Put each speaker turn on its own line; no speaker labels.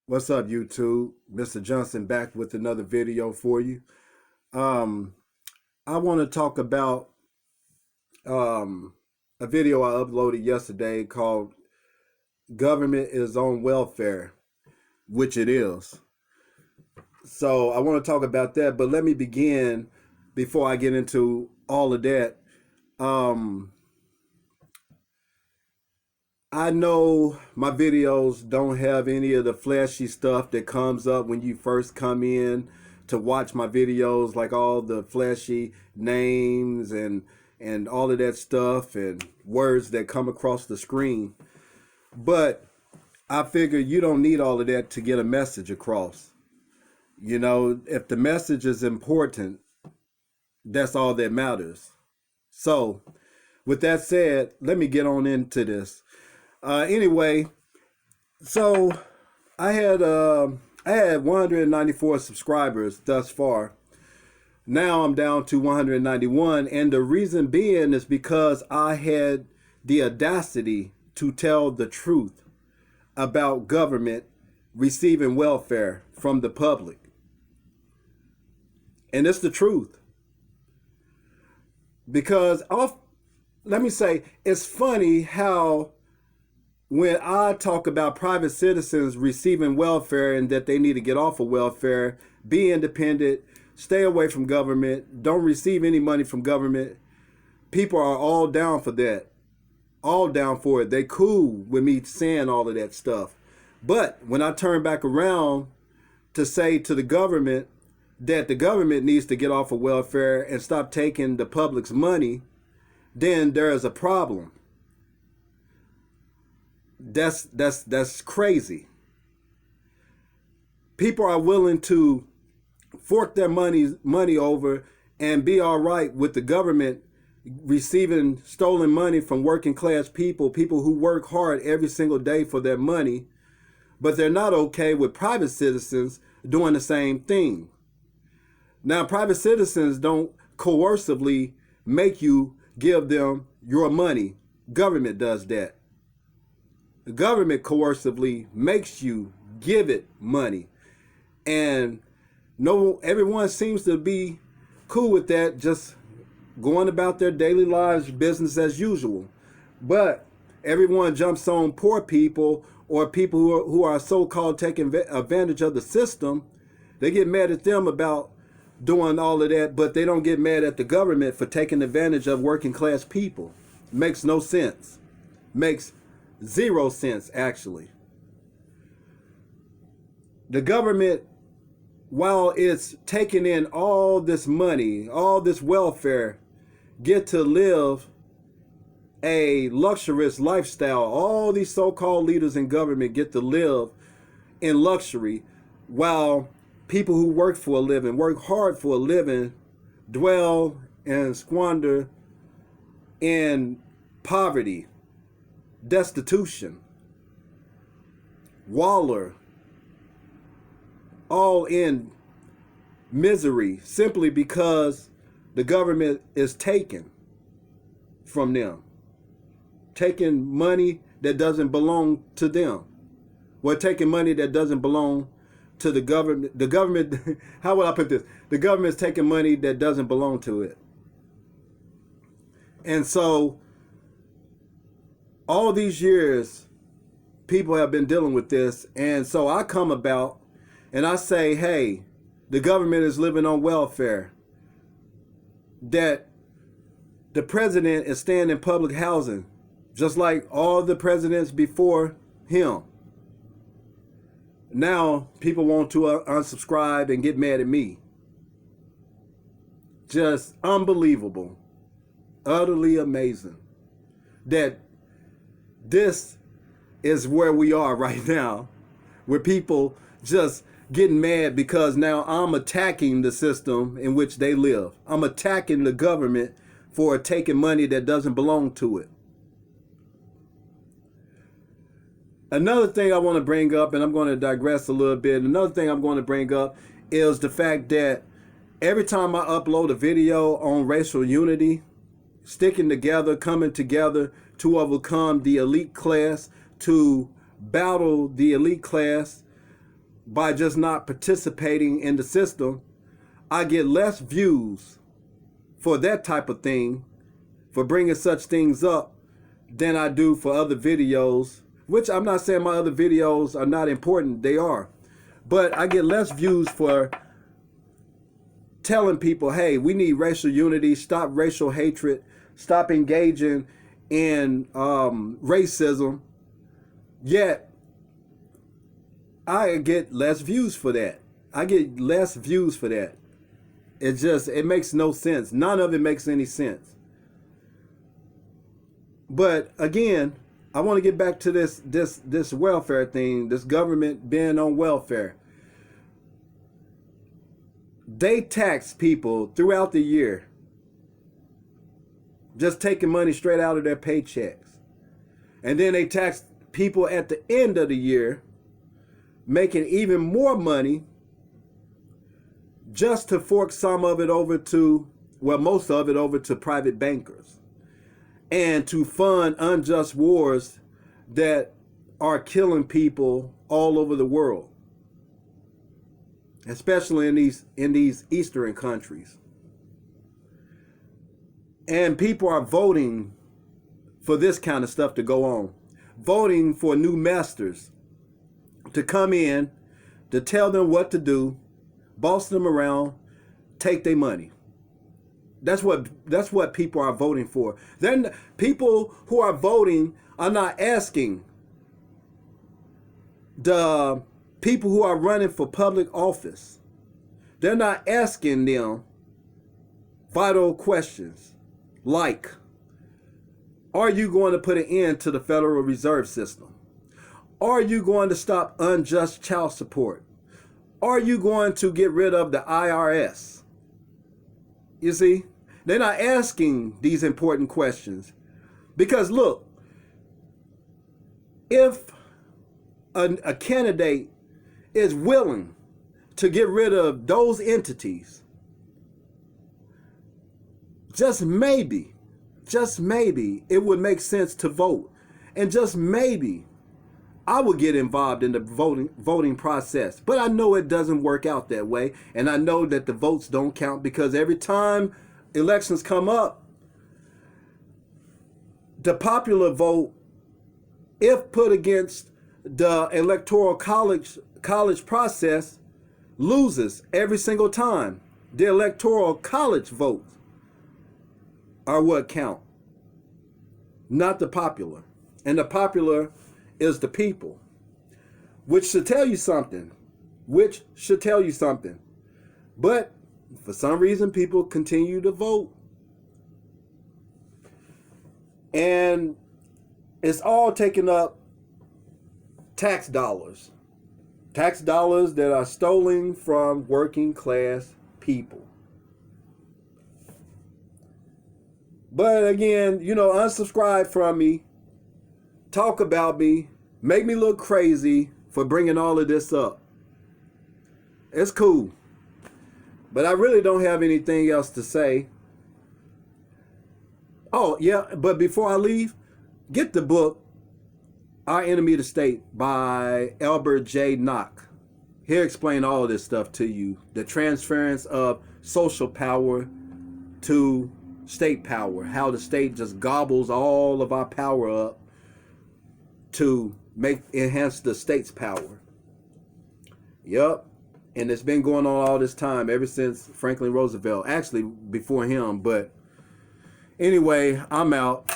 What's up, YouTube? Mr. Johnson back with another video for you. Um, I want to talk about um, a video I uploaded yesterday called Government is on Welfare, which it is. So I want to talk about that, but let me begin before I get into all of that. Um, I know my videos don't have any of the flashy stuff that comes up when you first come in to watch my videos, like all the flashy names and all of that stuff and words that come across the screen. But I figure you don't need all of that to get a message across. You know, if the message is important, that's all that matters. So, with that said, let me get on into this. Anyway, so I had uh, I had 194 subscribers thus far. Now I'm down to 191, and the reason being is because I had the audacity to tell the truth about government receiving welfare from the public. And it's the truth. Because let me say, it's funny how when I talk about private citizens receiving welfare and that they need to get off of welfare, be independent, stay away from government, don't receive any money from government, people are all down for that. All down for it. They cool with me saying all of that stuff. But when I turn back around to say to the government that the government needs to get off of welfare and stop taking the public's money, then there is a problem. That's crazy. People are willing to fork their money over and be all right with the government receiving stolen money from working class people who work hard every single day for their money, but they're not okay with private citizens doing the same thing. Now, private citizens don't coercively make you give them your money. Government does that. The government coercively makes you give it money. And no, everyone seems to be cool with that, just going about their daily lives, business as usual. But everyone jumps on poor people or people who are so-called taking advantage of the system. They get mad at them about doing all of that, but they don't get mad at the government for taking advantage of working class people. Makes no sense. Makes zero sense, actually. The government, while it's taking in all this money, all this welfare, get to live a luxurious lifestyle. All these so-called leaders in government get to live in luxury, while people who work for a living, work hard for a living, dwell and squander in poverty, destitution, waller, all in misery simply because the government is taking from them, taking money that doesn't belong to them. Well, taking money that doesn't belong to the government. The government, how would I put this? The government's taking money that doesn't belong to it. And so all these years, people have been dealing with this. And so I come about and I say, hey, the government is living on welfare. That the president is staying in public housing, just like all the presidents before him. Now people want to unsubscribe and get mad at me. Just unbelievable. Utterly amazing that this is where we are right now, where people just getting mad because now I'm attacking the system in which they live. I'm attacking the government for taking money that doesn't belong to it. Another thing I want to bring up, and I'm going to digress a little bit, another thing I'm going to bring up is the fact that every time I upload a video on racial unity, sticking together, coming together to overcome the elite class, to battle the elite class, by just not participating in the system, I get less views for that type of thing, for bringing such things up, than I do for other videos, which I'm not saying my other videos are not important. They are. But I get less views for telling people, hey, we need racial unity, stop racial hatred, stop engaging in racism. Yet, I get less views for that. I get less views for that. It makes no sense. None of it makes any sense. But again, I want to get back to this welfare thing, this government being on welfare. They tax people throughout the year, just taking money straight out of their paychecks. And then they tax people at the end of the year, making even more money, just to fork some of it over to, well, most of it over to private bankers, and to fund unjust wars that are killing people all over the world, especially in these eastern countries. And people are voting for this kind of stuff to go on, voting for new masters to come in, to tell them what to do, boss them around, take their money. That's what people are voting for. Then people who are voting are not asking the people who are running for public office. They're not asking them vital questions like, are you going to put an end to the Federal Reserve System? Are you going to stop unjust child support? Are you going to get rid of the IRS? You see, they're not asking these important questions. Because look, if a candidate is willing to get rid of those entities, just maybe it would make sense to vote. And just maybe I would get involved in the voting process. But I know it doesn't work out that way. And I know that the votes don't count, because every time elections come up, the popular vote, if put against the electoral college process, loses every single time. The electoral college votes are what count, not the popular. And the popular is the people, which should tell you something. But for some reason, people continue to vote. And it's all taking up tax dollars that are stolen from working class people. But again, unsubscribe from me, talk about me, make me look crazy for bringing all of this up. It's cool. But I really don't have anything else to say. Oh, yeah, but before I leave, get the book, Our Enemy the State by Albert J. Nock. He'll explain all of this stuff to you. The transference of social power to state power. How the state just gobbles all of our power up to enhance the state's power. Yep. And it's been going on all this time, ever since Franklin Roosevelt. Actually, before him. But anyway, I'm out.